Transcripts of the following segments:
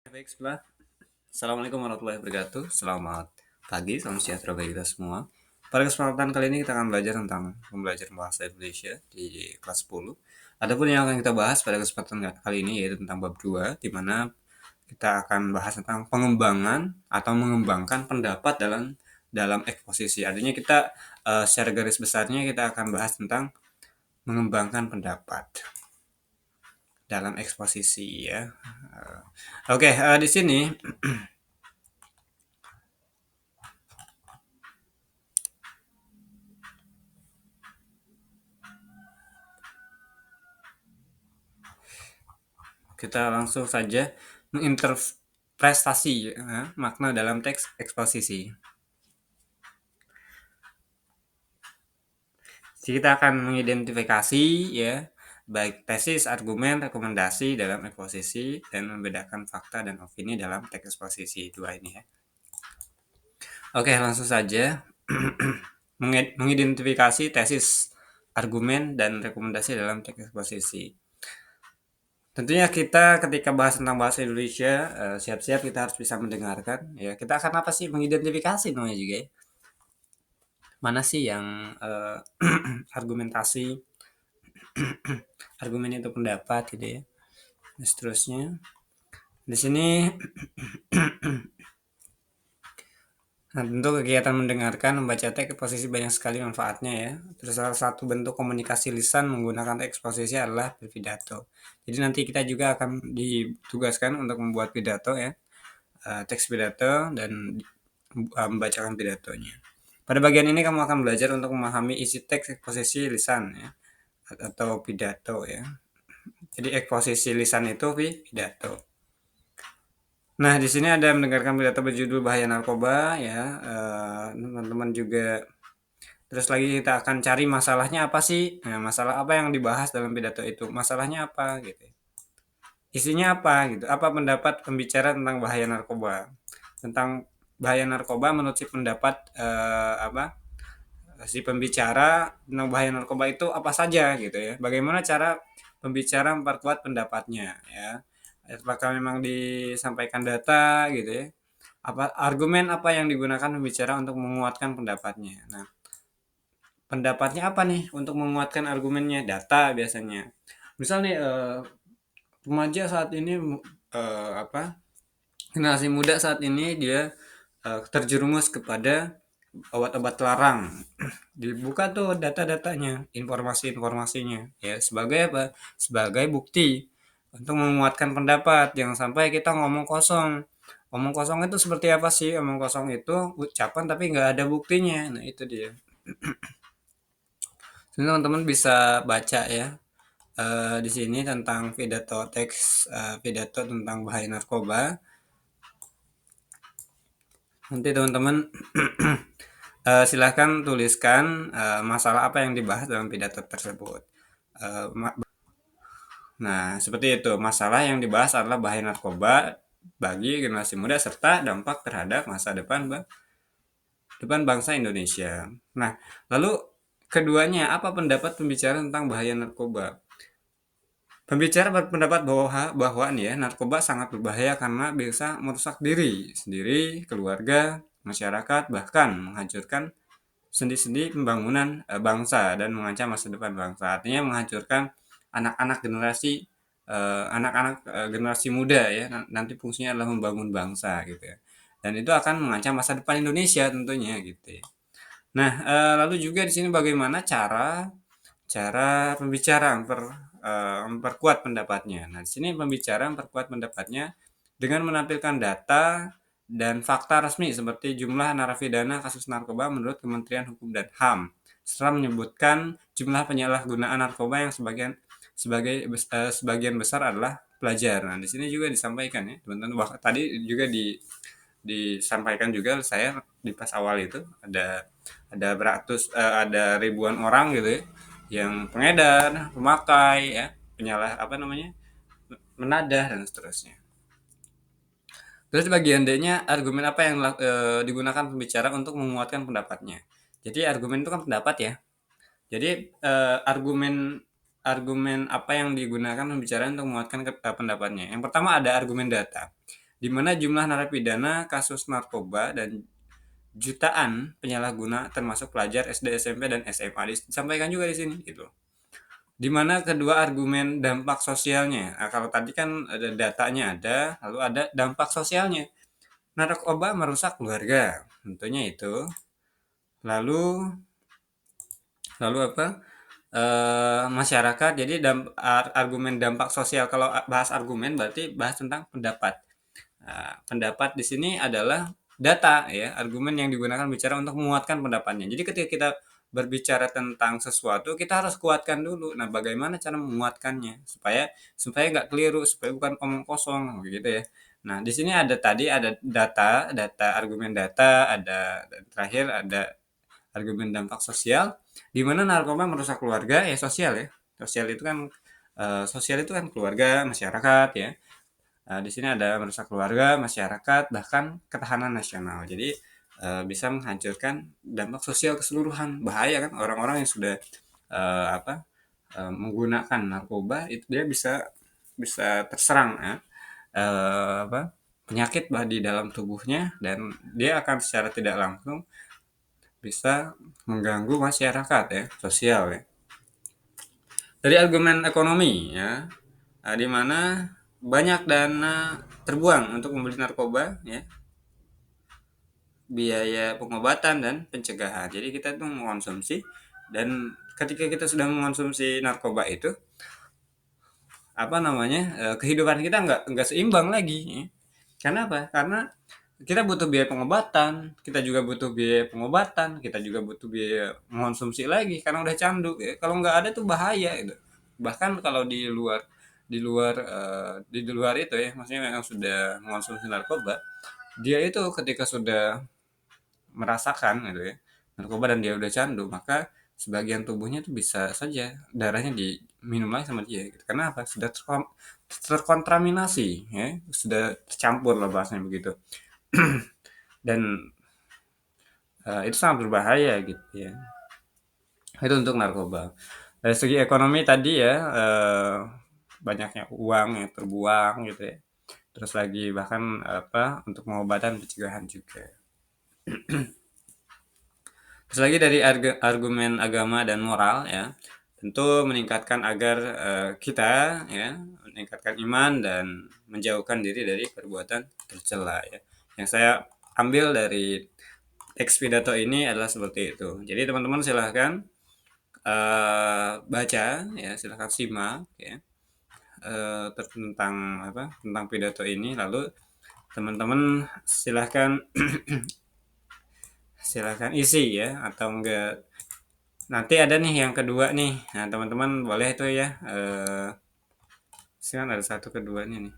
Baik, sebelah. Assalamualaikum warahmatullahi wabarakatuh. Selamat pagi, salam sejahtera bagi kita semua. Pada kesempatan kali ini kita akan belajar tentang pembelajaran bahasa Indonesia di kelas 10. Adapun yang akan kita bahas pada kesempatan kali ini yaitu tentang bab 2, di mana kita akan bahas tentang pengembangan atau mengembangkan pendapat dalam eksposisi. Artinya kita secara garis besarnya kita akan bahas tentang mengembangkan pendapat dalam eksposisi ya. Oke, di sini kita langsung saja menginterpretasi ya, makna dalam teks eksposisi. Jadi kita akan mengidentifikasi ya baik tesis, argumen, rekomendasi dalam eksposisi dan membedakan fakta dan opini dalam teks eksposisi dua ini ya. Oke, langsung saja mengidentifikasi tesis, argumen dan rekomendasi dalam teks eksposisi. Tentunya kita ketika bahas tentang bahasa Indonesia, siap-siap kita harus bisa mendengarkan ya. Kita akan apa sih mengidentifikasi namanya juga ya. Mana sih yang argumentasi, argumen itu pendapat gitu ya. Dan seterusnya. Di sini nah, tentu kegiatan mendengarkan, membaca teks eksposisi banyak sekali manfaatnya ya. Terus salah satu bentuk komunikasi lisan menggunakan teks eksposisi adalah berpidato. Jadi nanti kita juga akan ditugaskan untuk membuat pidato ya. Teks pidato dan membacakan pidatonya. Pada bagian ini kamu akan belajar untuk memahami isi teks eksposisi lisan ya atau pidato ya. Jadi eksposisi lisan itu pidato. Nah, di sini ada mendengarkan pidato berjudul Bahaya Narkoba ya. Teman-teman juga terus lagi kita akan cari masalahnya apa sih? Nah, masalah apa yang dibahas dalam pidato itu? Masalahnya apa gitu. Isinya apa gitu? Apa pendapat pembicara tentang bahaya narkoba? Tentang bahaya narkoba menurut si pendapat si pembicara tentang bahaya narkoba itu apa saja gitu ya. Bagaimana cara pembicara memperkuat pendapatnya ya. Apakah memang disampaikan data gitu ya. Argumen apa yang digunakan pembicara untuk menguatkan pendapatnya. Nah, pendapatnya apa nih untuk menguatkan argumennya? Data biasanya. Misal nih remaja saat ini generasi muda saat ini dia terjerumus kepada obat-obat terlarang. Dibuka tuh data-datanya, informasi-informasinya ya sebagai apa? Sebagai bukti untuk menguatkan pendapat. Jangan sampai kita ngomong kosong. Ngomong kosong itu seperti apa sih? Ngomong kosong itu ucapan tapi nggak ada buktinya. Nah, itu dia. Jadi teman-teman bisa baca ya di sini tentang pidato teks pidato tentang bahaya narkoba. Nanti teman-teman silahkan tuliskan masalah apa yang dibahas dalam pidato tersebut. Nah, seperti itu. Masalah yang dibahas adalah bahaya narkoba bagi generasi muda serta dampak terhadap masa depan bangsa Indonesia. Nah, lalu keduanya, apa pendapat pembicara tentang bahaya narkoba? Pembicara berpendapat bahwa nih ya, narkoba sangat berbahaya karena bisa merusak diri sendiri, keluarga, masyarakat, bahkan menghancurkan sendi-sendi pembangunan bangsa dan mengancam masa depan bangsa. Artinya menghancurkan anak-anak generasi muda ya. Nanti fungsinya adalah membangun bangsa gitu ya. Dan itu akan mengancam masa depan Indonesia tentunya gitu ya. Nah, lalu juga di sini bagaimana cara cara pembicara memperkuat pendapatnya. Nah, di sini pembicara memperkuat pendapatnya dengan menampilkan data dan fakta resmi seperti jumlah narapidana kasus narkoba menurut Kementerian Hukum dan HAM, serta menyebutkan jumlah penyalahgunaan narkoba yang sebagian besar adalah pelajar. Nah, di sini juga disampaikan ya, teman-teman. Tadi juga disampaikan juga saya di pas awal itu ada ribuan orang gitu ya yang pengedar, pemakai ya, penyalah apa namanya? Menadah dan seterusnya. Terus bagian D-nya argumen apa yang digunakan pembicara untuk menguatkan pendapatnya. Jadi argumen itu kan pendapat ya. Jadi argumen argumen apa yang digunakan pembicara untuk menguatkan pendapatnya. Yang pertama ada argumen data. di mana jumlah narapidana kasus narkoba dan jutaan penyalahguna termasuk pelajar SD, SMP, dan SMA disampaikan juga di sini gitu. Di mana kedua argumen dampak sosialnya. Nah, kalau tadi kan ada datanya ada, lalu ada dampak sosialnya. Narkoba merusak keluarga, tentunya itu. Lalu lalu apa? Masyarakat. Jadi argumen dampak sosial, kalau bahas argumen berarti bahas tentang pendapat. Nah, pendapat di sini adalah data ya, argumen yang digunakan bicara untuk menguatkan pendapatnya. Jadi ketika kita berbicara tentang sesuatu, kita harus kuatkan dulu. Nah, bagaimana cara menguatkannya supaya supaya nggak keliru, supaya bukan omong kosong gitu ya. Nah, di sini ada tadi ada data, argumen data, ada dan terakhir ada argumen dampak sosial, di mana narkoba merusak keluarga ya, sosial ya. Sosial itu kan sosial itu kan keluarga, masyarakat ya. Di sini ada merusak keluarga, masyarakat, bahkan ketahanan nasional. Jadi bisa menghancurkan dampak sosial keseluruhan. Bahaya kan orang-orang yang sudah menggunakan narkoba itu dia bisa bisa terserang ya, penyakit di dalam tubuhnya, dan dia akan secara tidak langsung bisa mengganggu masyarakat ya, sosial ya. Dari argumen ekonomi ya, di mana banyak dana terbuang untuk membeli narkoba ya, biaya pengobatan dan pencegahan. Jadi kita tuh mengonsumsi, dan ketika kita sudah mengonsumsi narkoba itu apa namanya, kehidupan kita nggak seimbang lagi ya. Karena apa? Karena kita butuh biaya pengobatan, kita juga butuh biaya pengobatan, kita juga butuh biaya mengonsumsi lagi karena udah candu ya. Kalau nggak ada tuh bahaya itu. Bahkan kalau di luar itu ya, maksudnya yang sudah mengonsumsi narkoba, dia itu ketika sudah merasakan gitu ya, narkoba dan dia udah candu, maka sebagian tubuhnya tuh bisa saja darahnya diminum lagi sama dia gitu. Karena apa? Sudah terkontaminasi ya, sudah tercampur lah bahasanya begitu. Dan itu sangat berbahaya gitu ya. Itu untuk narkoba. Dari segi ekonomi tadi ya, banyaknya uang yang terbuang gitu ya. Terus lagi bahkan untuk pengobatan pencegahan juga. Terus lagi dari argumen agama dan moral ya, tentu meningkatkan agar kita ya meningkatkan iman dan menjauhkan diri dari perbuatan tercela ya. Yang saya ambil dari teks pidato ini adalah seperti itu. Jadi teman-teman silahkan baca ya, silahkan simak ya, tentang tentang pidato ini, lalu teman-teman silahkan silahkan isi ya, atau enggak nanti ada nih yang kedua nih. Nah teman-teman boleh tuh ya, silahkan, ada satu keduanya nih.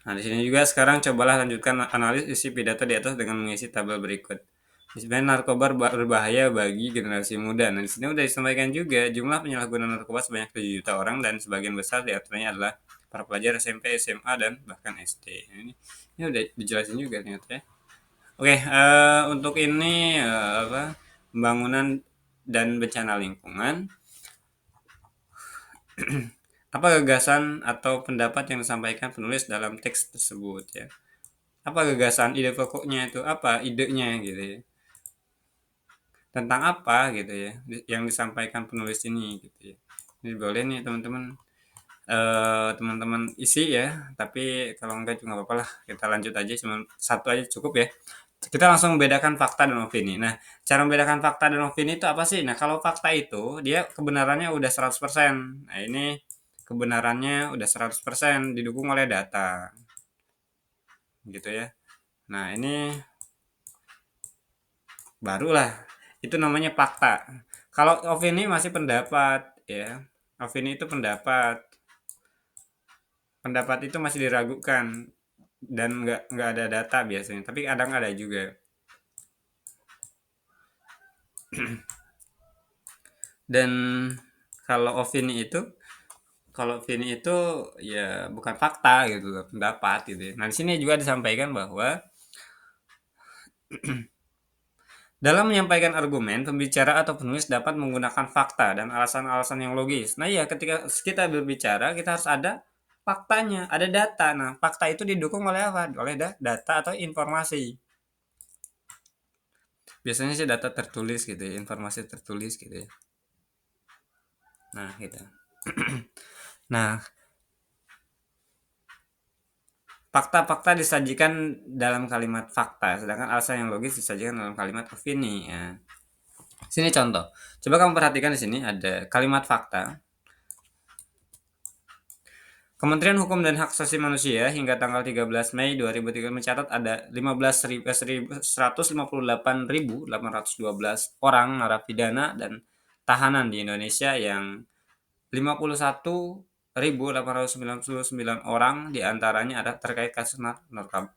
Nah, di sini juga sekarang cobalah lanjutkan analisis isi pidato di atas dengan mengisi tabel berikut. Sebenarnya narkoba berbahaya bagi generasi muda. Nah, di sini udah disampaikan juga jumlah penyalahguna narkoba sebanyak 7 juta orang, dan sebagian besar diantaranya adalah para pelajar SMP, SMA, dan bahkan SD. Nah, ini udah dijelasin juga ternyata ya. Oke, untuk ini pembangunan dan bencana lingkungan. Apa gagasan atau pendapat yang disampaikan penulis dalam teks tersebut ya? Apa gagasan, ide pokoknya itu apa, idenya gitu ya? Tentang apa gitu ya yang disampaikan penulis ini gitu ya. Ini boleh nih teman-teman, teman-teman isi ya, tapi kalau enggak juga nggak apa-apa lah, kita lanjut aja, cuma satu aja cukup ya. Kita langsung membedakan fakta dan opini. Nah, cara membedakan fakta dan opini itu apa sih? Nah, kalau fakta itu dia kebenarannya udah 100%. Nah, ini kebenarannya udah 100% didukung oleh data. Gitu ya. Nah, ini barulah itu namanya fakta. Kalau opini masih pendapat ya. Opini itu pendapat. Pendapat itu masih diragukan dan nggak ada data biasanya. Tapi kadang ada juga. Dan kalau opini itu ya bukan fakta gitu loh, pendapat gitu ya. Nah, di sini juga disampaikan bahwa dalam menyampaikan argumen, pembicara atau penulis dapat menggunakan fakta dan alasan-alasan yang logis. Nah, ya ketika kita berbicara, kita harus ada faktanya, ada data. Nah, fakta itu didukung oleh apa? Oleh data atau informasi. Biasanya sih data tertulis gitu ya, informasi tertulis gitu ya. Nah, gitu. Nah, fakta-fakta disajikan dalam kalimat fakta, sedangkan alasan yang logis disajikan dalam kalimat opini. Ya. Sini contoh. Coba kamu perhatikan di sini ada kalimat fakta. Kementerian Hukum dan Hak Asasi Manusia hingga tanggal 13 Mei 2003 mencatat ada 158.812 orang narapidana dan tahanan di Indonesia yang 51.899 orang diantaranya ada terkait kasus narkoba.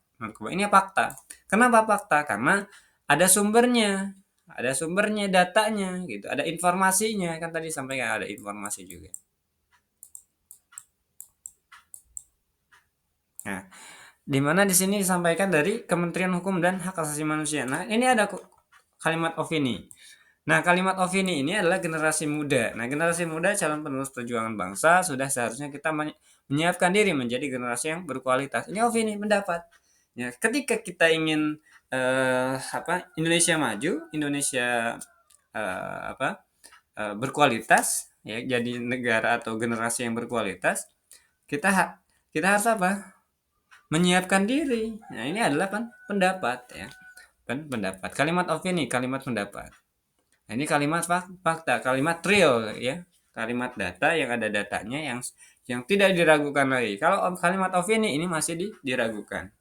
Ini fakta. Kenapa fakta? Karena ada sumbernya, datanya, gitu, ada informasinya. Kan tadi sampaikan ada informasi juga. Nah, di mana di sini disampaikan dari Kementerian Hukum dan Hak Asasi Manusia. Nah, ini ada kalimat opini. Nah, kalimat opini ini adalah generasi muda. Nah, generasi muda calon penerus perjuangan bangsa sudah seharusnya kita menyiapkan diri menjadi generasi yang berkualitas. Ini opini, pendapat. Ya, ketika kita ingin Indonesia maju, Indonesia berkualitas, ya, jadi negara atau generasi yang berkualitas, kita kita harus apa? Menyiapkan diri. Nah, ini adalah pendapat ya. Pendapat. Kalimat opini, kalimat pendapat. Nah, ini kalimat fakta, kalimat real ya. Kalimat data yang ada datanya yang tidak diragukan lagi. Kalau kalimat opini ini masih diragukan.